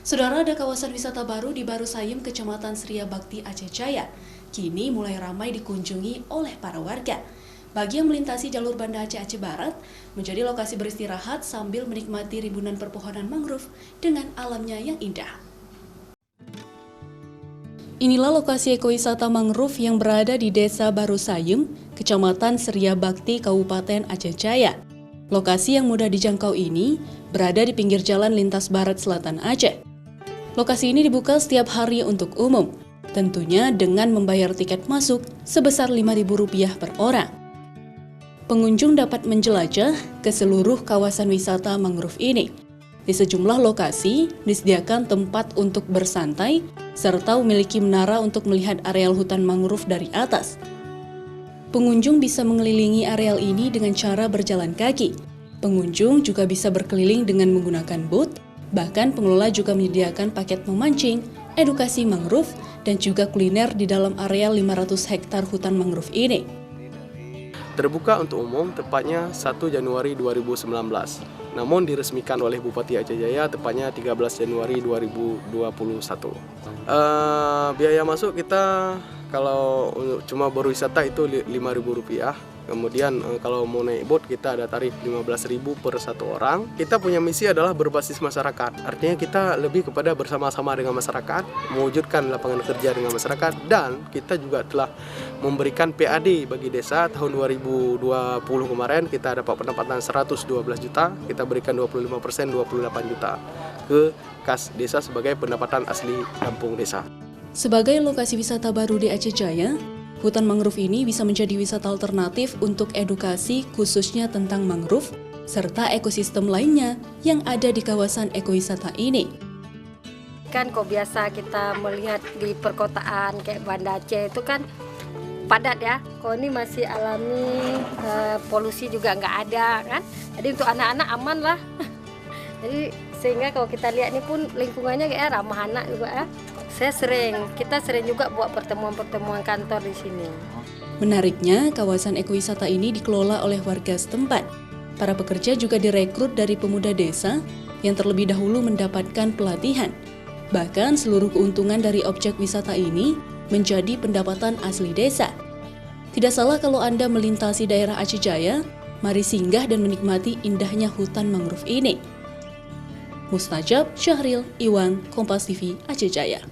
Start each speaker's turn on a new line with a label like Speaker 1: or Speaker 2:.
Speaker 1: Saudara, ada kawasan wisata baru di Barusayem, Kecamatan Seria Bakti, Aceh Jaya. Kini mulai ramai dikunjungi oleh para warga. Bagi yang melintasi jalur Banda Aceh Barat, menjadi lokasi beristirahat sambil menikmati rimbunan perpohonan mangrove dengan alamnya yang indah. Inilah lokasi ekowisata mangrove yang berada di Desa Barusayem, Kecamatan Seria Bakti, Kabupaten Aceh Jaya. Lokasi yang mudah dijangkau ini berada di pinggir jalan lintas barat selatan Aceh. Lokasi ini dibuka setiap hari untuk umum, tentunya dengan membayar tiket masuk sebesar Rp5.000 per orang. Pengunjung dapat menjelajah ke seluruh kawasan wisata mangrove ini. Di sejumlah lokasi disediakan tempat untuk bersantai, serta memiliki menara untuk melihat areal hutan mangrove dari atas. Pengunjung bisa mengelilingi areal ini dengan cara berjalan kaki. Pengunjung juga bisa berkeliling dengan menggunakan boat. Bahkan pengelola juga menyediakan paket memancing, edukasi mangrove, dan juga kuliner di dalam area 500 hektar hutan mangrove ini.
Speaker 2: Terbuka untuk umum tepatnya 1 Januari 2019. Namun diresmikan oleh Bupati Aceh Jaya tepatnya 13 Januari 2021. Biaya masuk kita kalau cuma berwisata itu Rp5.000. Kemudian kalau mau naik boat kita ada tarif Rp15.000 per satu orang. Kita punya misi adalah berbasis masyarakat. Artinya kita lebih kepada bersama-sama dengan masyarakat, mewujudkan lapangan kerja dengan masyarakat, dan kita juga telah memberikan PAD bagi desa. Tahun 2020 kemarin kita dapat pendapatan 112 juta, kita berikan 25%, 28 juta ke kas desa sebagai pendapatan asli kampung desa.
Speaker 1: Sebagai lokasi wisata baru di Aceh Jaya, hutan mangrove ini bisa menjadi wisata alternatif untuk edukasi khususnya tentang mangrove serta ekosistem lainnya yang ada di kawasan ekowisata ini.
Speaker 3: Kan kok biasa kita melihat di perkotaan kayak Banda Aceh itu kan padat ya. Kok ini masih alami, polusi juga nggak ada kan. Jadi untuk anak-anak aman lah. Jadi sehingga kalau kita lihat ini pun lingkungannya kayak ramah anak juga ya. Kita sering juga buat pertemuan-pertemuan kantor di sini.
Speaker 1: Menariknya, kawasan ekowisata ini dikelola oleh warga setempat. Para pekerja juga direkrut dari pemuda desa yang terlebih dahulu mendapatkan pelatihan. Bahkan seluruh keuntungan dari objek wisata ini menjadi pendapatan asli desa. Tidak salah kalau Anda melintasi daerah Aceh Jaya, mari singgah dan menikmati indahnya hutan mangrove ini. Mustajab Syahril Iwan, Kompas TV, Aceh Jaya.